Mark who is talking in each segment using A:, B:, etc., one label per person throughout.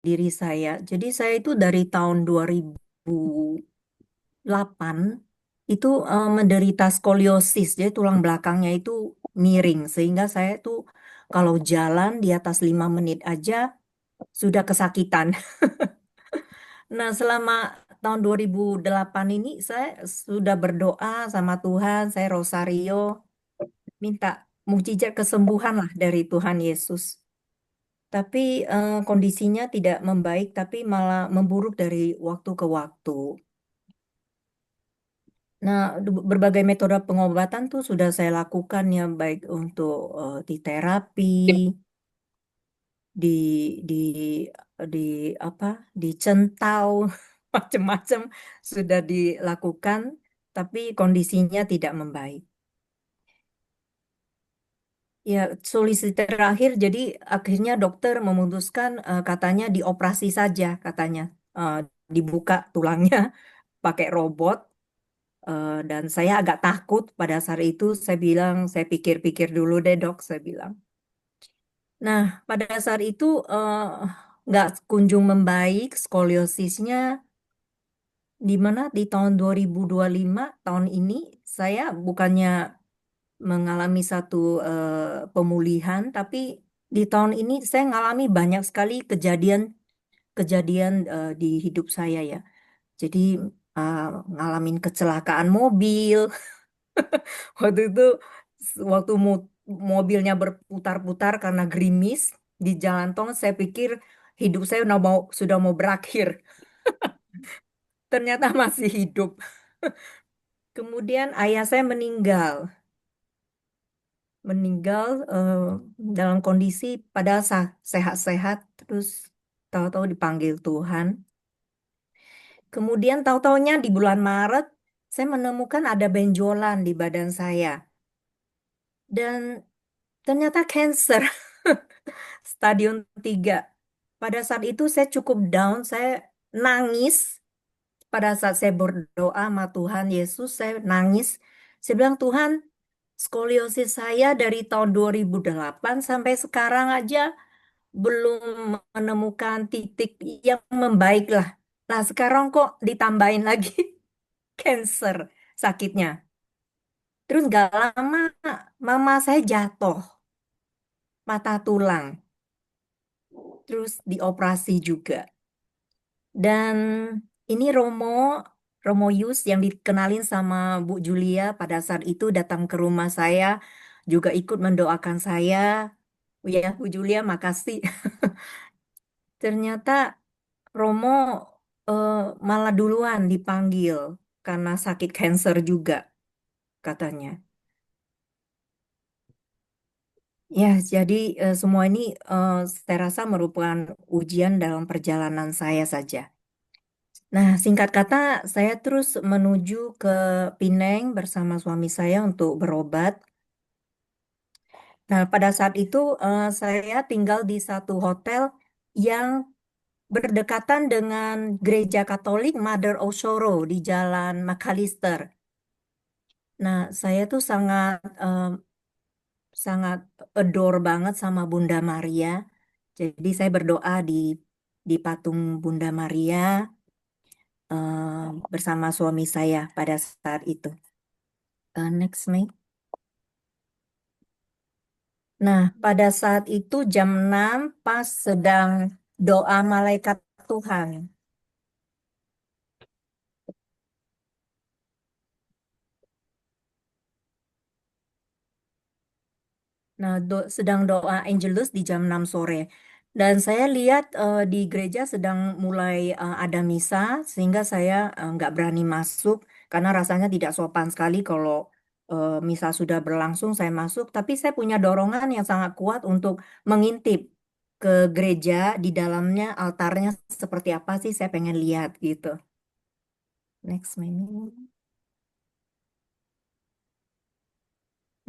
A: diri saya. Jadi saya itu dari tahun 2008 itu menderita skoliosis. Jadi tulang belakangnya itu miring. Sehingga saya tuh kalau jalan di atas 5 menit aja sudah kesakitan. Nah, selama tahun 2008 ini saya sudah berdoa sama Tuhan, saya rosario, minta mukjizat kesembuhan lah dari Tuhan Yesus. Tapi kondisinya tidak membaik, tapi malah memburuk dari waktu ke waktu. Nah, berbagai metode pengobatan tuh sudah saya lakukan ya, baik untuk di terapi, di di di apa, di centau, macam-macam sudah dilakukan, tapi kondisinya tidak membaik. Ya, solusi terakhir, jadi akhirnya dokter memutuskan katanya dioperasi saja, katanya. Eh, Dibuka tulangnya pakai robot, dan saya agak takut pada saat itu. Saya bilang, saya pikir-pikir dulu deh dok, saya bilang. Nah, pada saat itu nggak kunjung membaik skoliosisnya, di mana di tahun 2025, tahun ini, saya bukannya mengalami satu pemulihan, tapi di tahun ini saya mengalami banyak sekali kejadian di hidup saya ya. Jadi uh, ngalamin kecelakaan mobil. Waktu itu waktu mobilnya berputar-putar karena gerimis di jalan tol, saya pikir hidup saya sudah mau berakhir. Ternyata masih hidup. Kemudian ayah saya meninggal dalam kondisi padahal sehat-sehat, terus tahu-tahu dipanggil Tuhan. Kemudian tahu-taunya di bulan Maret saya menemukan ada benjolan di badan saya dan ternyata cancer stadium 3. Pada saat itu saya cukup down, saya nangis. Pada saat saya berdoa sama Tuhan Yesus, saya nangis. Saya bilang, Tuhan, skoliosis saya dari tahun 2008 sampai sekarang aja belum menemukan titik yang membaik lah. Nah, sekarang kok ditambahin lagi cancer sakitnya. Terus gak lama mama saya jatuh, patah tulang. Terus dioperasi juga. Dan ini Romo Yus yang dikenalin sama Bu Julia pada saat itu datang ke rumah saya, juga ikut mendoakan saya. Ya, Bu Julia, makasih. Ternyata Romo eh, malah duluan dipanggil karena sakit kanker juga katanya. Ya, jadi semua ini saya rasa merupakan ujian dalam perjalanan saya saja. Nah, singkat kata, saya terus menuju ke Pineng bersama suami saya untuk berobat. Nah, pada saat itu saya tinggal di satu hotel yang berdekatan dengan Gereja Katolik Mother of Sorrow di Jalan McAllister. Nah, saya tuh sangat adore banget sama Bunda Maria. Jadi saya berdoa di patung Bunda Maria bersama suami saya pada saat itu. Next, May. Nah, pada saat itu jam 6 pas sedang doa malaikat Tuhan. Nah, sedang doa Angelus di jam 6 sore. Dan saya lihat di gereja sedang mulai ada misa, sehingga saya nggak berani masuk, karena rasanya tidak sopan sekali kalau misa sudah berlangsung, saya masuk. Tapi saya punya dorongan yang sangat kuat untuk mengintip ke gereja, di dalamnya altarnya seperti apa sih, saya pengen lihat gitu. Next menu.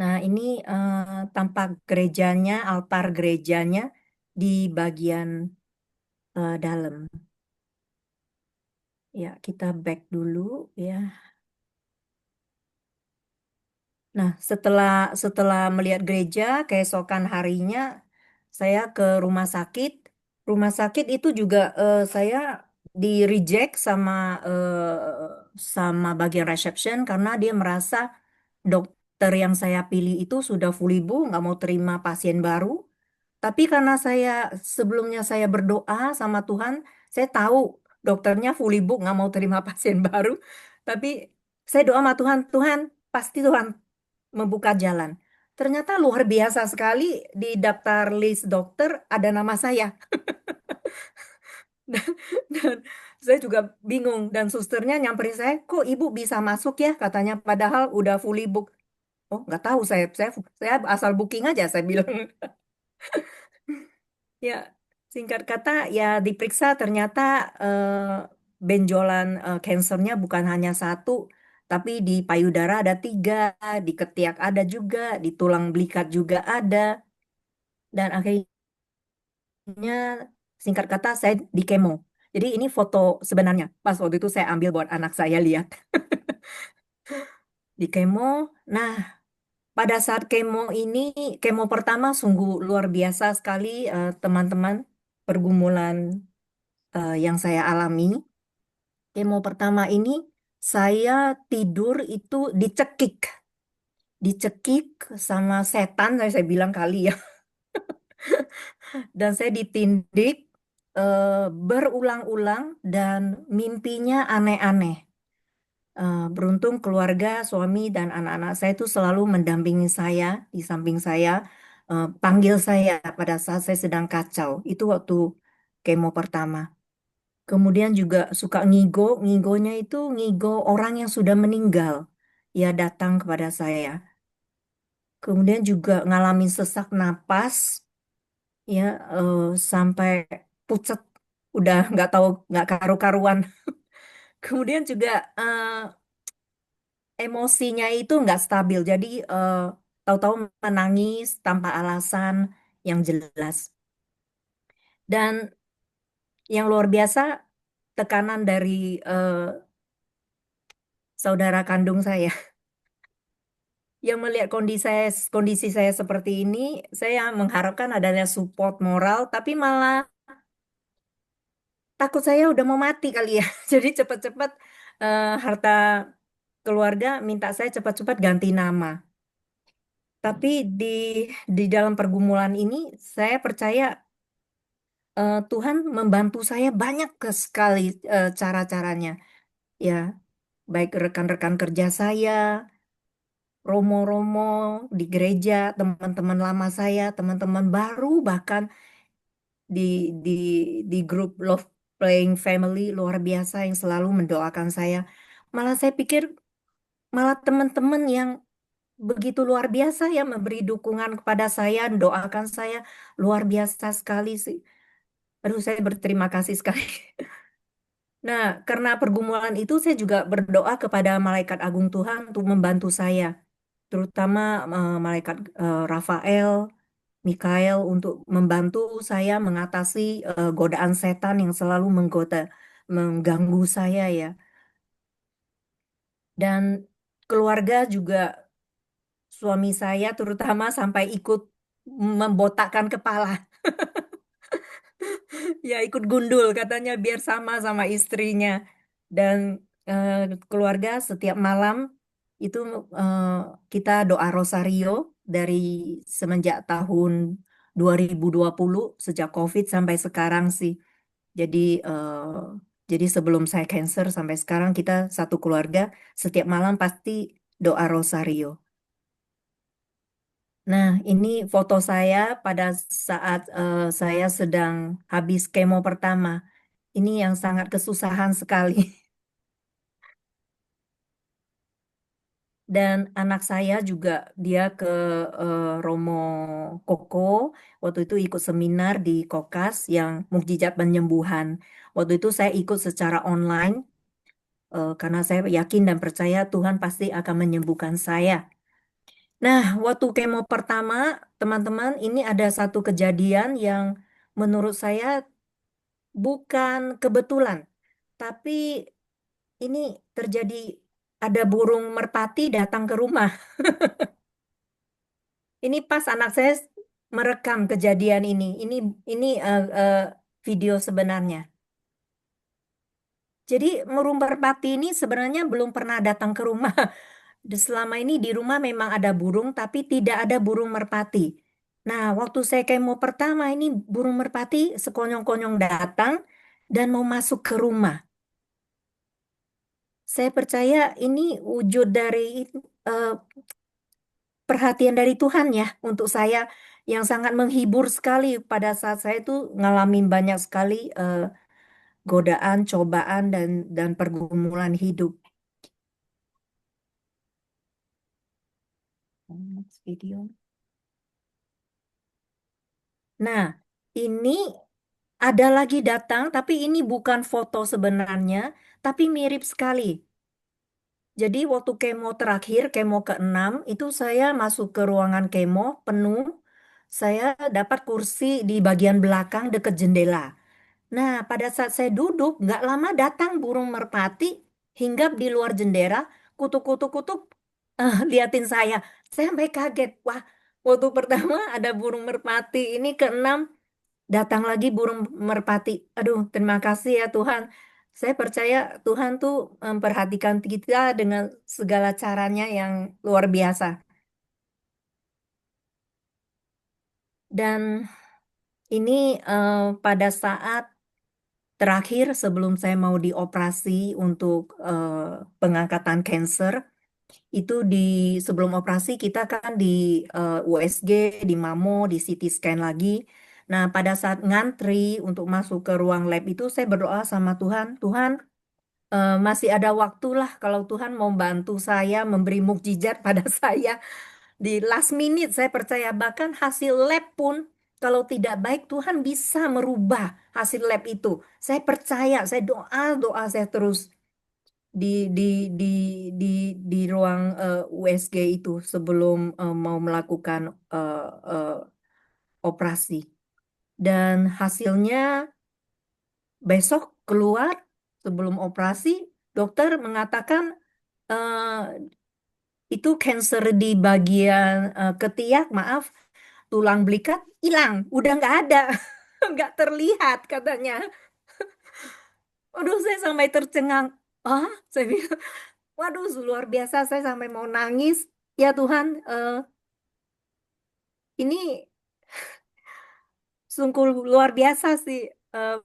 A: Nah, ini tampak gerejanya, altar gerejanya di bagian dalam. Ya, kita back dulu ya. Nah, setelah setelah melihat gereja, keesokan harinya saya ke rumah sakit. Rumah sakit itu juga saya di reject sama bagian reception karena dia merasa dokter yang saya pilih itu sudah fully book, nggak mau terima pasien baru. Tapi karena sebelumnya saya berdoa sama Tuhan, saya tahu dokternya fully book, nggak mau terima pasien baru. Tapi saya doa sama Tuhan, Tuhan pasti Tuhan membuka jalan. Ternyata luar biasa sekali di daftar list dokter ada nama saya. Dan saya juga bingung dan susternya nyamperin saya, kok ibu bisa masuk ya? Katanya padahal udah fully book. Oh, nggak tahu saya asal booking aja saya bilang. Ya, singkat kata ya diperiksa ternyata benjolan kansernya bukan hanya satu, tapi di payudara ada tiga, di ketiak ada juga, di tulang belikat juga ada, dan akhirnya singkat kata saya di kemo. Jadi ini foto sebenarnya pas waktu itu saya ambil buat anak saya lihat di kemo. Nah, pada saat kemo ini, kemo pertama sungguh luar biasa sekali teman-teman pergumulan yang saya alami. Kemo pertama ini saya tidur itu dicekik sama setan saya bilang kali ya. Dan saya ditindik berulang-ulang dan mimpinya aneh-aneh. Beruntung keluarga, suami dan anak-anak saya itu selalu mendampingi saya di samping saya, panggil saya pada saat saya sedang kacau. Itu waktu kemo pertama. Kemudian juga suka ngigo, ngigonya itu ngigo orang yang sudah meninggal. Ya datang kepada saya. Kemudian juga ngalamin sesak napas, ya sampai pucet, udah nggak tahu nggak karu-karuan. Kemudian juga emosinya itu nggak stabil, jadi tahu-tahu menangis tanpa alasan yang jelas. Dan yang luar biasa tekanan dari saudara kandung saya. Yang melihat kondisi saya seperti ini, saya mengharapkan adanya support moral, tapi malah takut saya udah mau mati kali ya. Jadi cepat-cepat harta keluarga minta saya cepat-cepat ganti nama. Tapi di dalam pergumulan ini, saya percaya Tuhan membantu saya banyak sekali cara-caranya. Ya, baik rekan-rekan kerja saya, romo-romo di gereja, teman-teman lama saya, teman-teman baru, bahkan di di di grup Love Playing Family luar biasa yang selalu mendoakan saya. Malah saya pikir malah teman-teman yang begitu luar biasa ya memberi dukungan kepada saya, doakan saya luar biasa sekali sih. Aduh, saya berterima kasih sekali. Nah, karena pergumulan itu saya juga berdoa kepada malaikat agung Tuhan untuk membantu saya, terutama malaikat Rafael, Mikael untuk membantu saya mengatasi godaan setan yang selalu mengganggu saya ya. Dan keluarga juga suami saya terutama sampai ikut membotakkan kepala. Ya ikut gundul katanya biar sama sama istrinya. Dan eh, keluarga setiap malam itu eh, kita doa rosario dari semenjak tahun 2020 sejak COVID sampai sekarang sih. Jadi eh, jadi sebelum saya cancer sampai sekarang kita satu keluarga setiap malam pasti doa rosario. Nah, ini foto saya pada saat saya sedang habis kemo pertama. Ini yang sangat kesusahan sekali. Dan anak saya juga dia ke Romo Koko. Waktu itu ikut seminar di Kokas yang mukjizat penyembuhan. Waktu itu saya ikut secara online karena saya yakin dan percaya Tuhan pasti akan menyembuhkan saya. Nah, waktu kemo pertama, teman-teman, ini ada satu kejadian yang menurut saya bukan kebetulan, tapi ini terjadi ada burung merpati datang ke rumah. Ini pas anak saya merekam kejadian ini. Ini video sebenarnya. Jadi burung merpati ini sebenarnya belum pernah datang ke rumah. Selama ini di rumah memang ada burung, tapi tidak ada burung merpati. Nah, waktu saya kemo pertama ini burung merpati sekonyong-konyong datang dan mau masuk ke rumah. Saya percaya ini wujud dari eh, perhatian dari Tuhan ya untuk saya yang sangat menghibur sekali pada saat saya itu ngalamin banyak sekali godaan, cobaan dan pergumulan hidup. Next video. Nah, ini ada lagi datang, tapi ini bukan foto sebenarnya, tapi mirip sekali. Jadi waktu kemo terakhir, kemo ke-6, itu saya masuk ke ruangan kemo penuh. Saya dapat kursi di bagian belakang dekat jendela. Nah, pada saat saya duduk, nggak lama datang burung merpati, hinggap di luar jendela, kutuk-kutuk-kutuk, liatin saya. Saya sampai kaget. Wah, waktu pertama ada burung merpati, ini ke-6, datang lagi burung merpati. Aduh, terima kasih ya Tuhan. Saya percaya Tuhan tuh memperhatikan kita dengan segala caranya yang luar biasa. Dan ini pada saat terakhir sebelum saya mau dioperasi untuk pengangkatan cancer, itu di sebelum operasi kita kan di USG, di mammo, di CT scan lagi. Nah, pada saat ngantri untuk masuk ke ruang lab itu saya berdoa sama Tuhan, Tuhan masih ada waktu lah kalau Tuhan mau bantu saya memberi mukjizat pada saya. Di last minute saya percaya bahkan hasil lab pun kalau tidak baik Tuhan bisa merubah hasil lab itu. Saya percaya, saya doa saya terus di di di di di ruang USG itu sebelum mau melakukan eh, eh, operasi. Dan hasilnya besok keluar sebelum operasi, dokter mengatakan eh, itu cancer di bagian ketiak, maaf, tulang belikat hilang, udah nggak ada, nggak terlihat katanya. Waduh, saya sampai tercengang. Ah, saya bilang, waduh, luar biasa, saya sampai mau nangis. Ya Tuhan, ini sungguh luar biasa sih,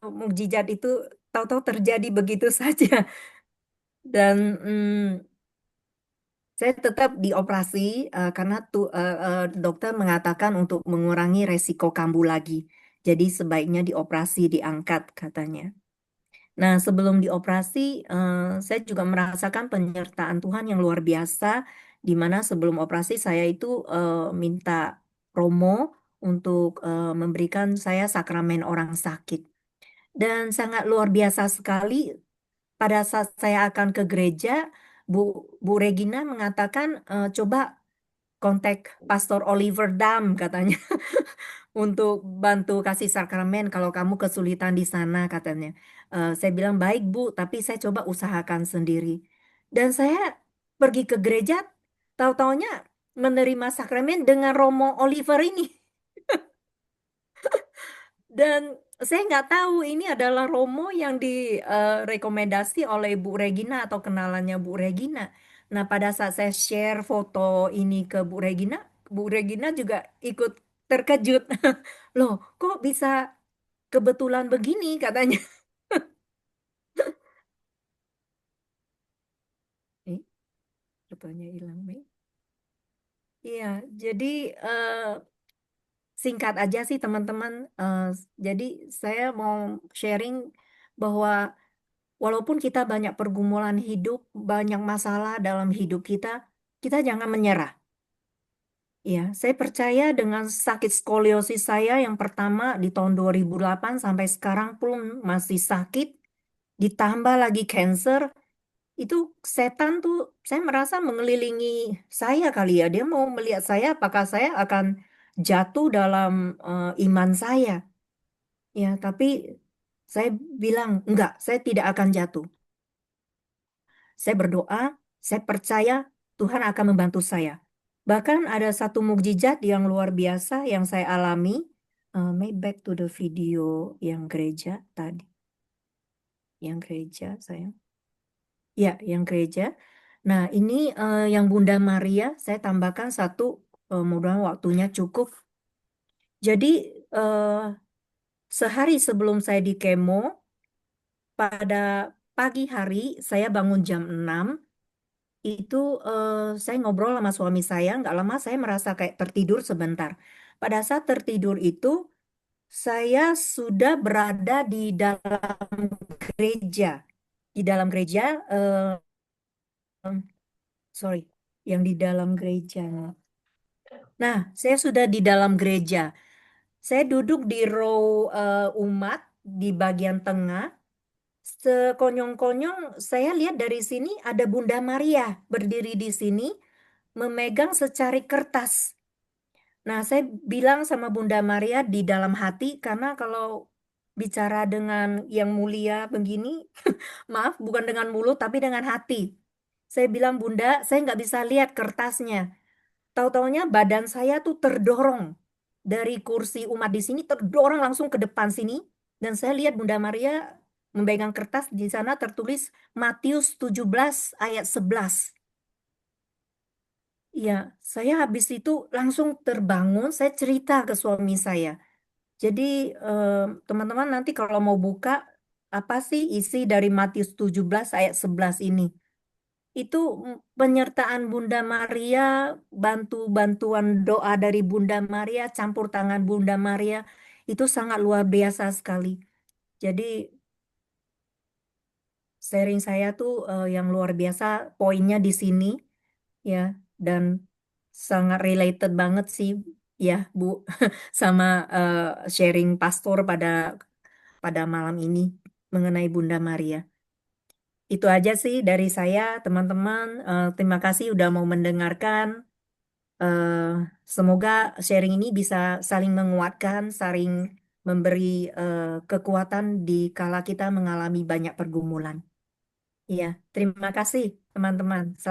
A: mukjizat itu tahu-tahu terjadi begitu saja. Dan saya tetap dioperasi karena dokter mengatakan untuk mengurangi resiko kambuh lagi. Jadi sebaiknya dioperasi, diangkat katanya. Nah, sebelum dioperasi, saya juga merasakan penyertaan Tuhan yang luar biasa, di mana sebelum operasi saya itu minta promo untuk memberikan saya sakramen orang sakit. Dan sangat luar biasa sekali pada saat saya akan ke gereja, Bu Bu Regina mengatakan coba kontak Pastor Oliver Dam katanya untuk bantu kasih sakramen kalau kamu kesulitan di sana katanya. Saya bilang baik Bu, tapi saya coba usahakan sendiri. Dan saya pergi ke gereja, tahu-taunya menerima sakramen dengan Romo Oliver ini. Dan saya nggak tahu ini adalah Romo yang direkomendasi oleh Bu Regina atau kenalannya Bu Regina. Nah, pada saat saya share foto ini ke Bu Regina juga ikut terkejut. Loh, kok bisa kebetulan begini katanya. Eh, fotonya hilang, Mei. Iya, jadi eh, singkat aja sih teman-teman. Jadi saya mau sharing bahwa walaupun kita banyak pergumulan hidup, banyak masalah dalam hidup kita, kita jangan menyerah. Ya, saya percaya dengan sakit skoliosis saya yang pertama di tahun 2008 sampai sekarang pun masih sakit, ditambah lagi cancer, itu setan tuh saya merasa mengelilingi saya kali ya. Dia mau melihat saya apakah saya akan jatuh dalam iman saya. Ya, tapi saya bilang enggak, saya tidak akan jatuh. Saya berdoa, saya percaya Tuhan akan membantu saya. Bahkan ada satu mukjizat yang luar biasa yang saya alami. Maybe back to the video yang gereja tadi, yang gereja sayang. Ya, yang gereja. Nah, ini yang Bunda Maria, saya tambahkan satu, mudah waktunya cukup. Jadi, eh, sehari sebelum saya di kemo, pada pagi hari, saya bangun jam 6. Itu saya ngobrol sama suami saya, nggak lama saya merasa kayak tertidur sebentar. Pada saat tertidur itu, saya sudah berada di dalam gereja. Di dalam gereja, sorry, yang di dalam gereja. Nah, saya sudah di dalam gereja. Saya duduk di row umat di bagian tengah. Sekonyong-konyong, saya lihat dari sini ada Bunda Maria berdiri di sini, memegang secari kertas. Nah, saya bilang sama Bunda Maria di dalam hati, karena kalau bicara dengan yang mulia begini, maaf, bukan dengan mulut, tapi dengan hati. Saya bilang, Bunda, saya nggak bisa lihat kertasnya. Tahu-taunya badan saya tuh terdorong dari kursi umat di sini, terdorong langsung ke depan sini. Dan saya lihat Bunda Maria memegang kertas, di sana tertulis Matius 17 ayat 11. Ya, saya habis itu langsung terbangun, saya cerita ke suami saya. Jadi eh, teman-teman nanti kalau mau buka, apa sih isi dari Matius 17 ayat 11 ini? Itu penyertaan Bunda Maria, bantuan doa dari Bunda Maria, campur tangan Bunda Maria, itu sangat luar biasa sekali. Jadi sharing saya tuh yang luar biasa poinnya di sini ya, dan sangat related banget sih ya Bu sama eh, sharing pastor pada pada malam ini mengenai Bunda Maria. Itu aja sih dari saya, teman-teman. Terima kasih udah mau mendengarkan. Eh, Semoga sharing ini bisa saling menguatkan, saling memberi kekuatan di kala kita mengalami banyak pergumulan. Iya, terima kasih, teman-teman.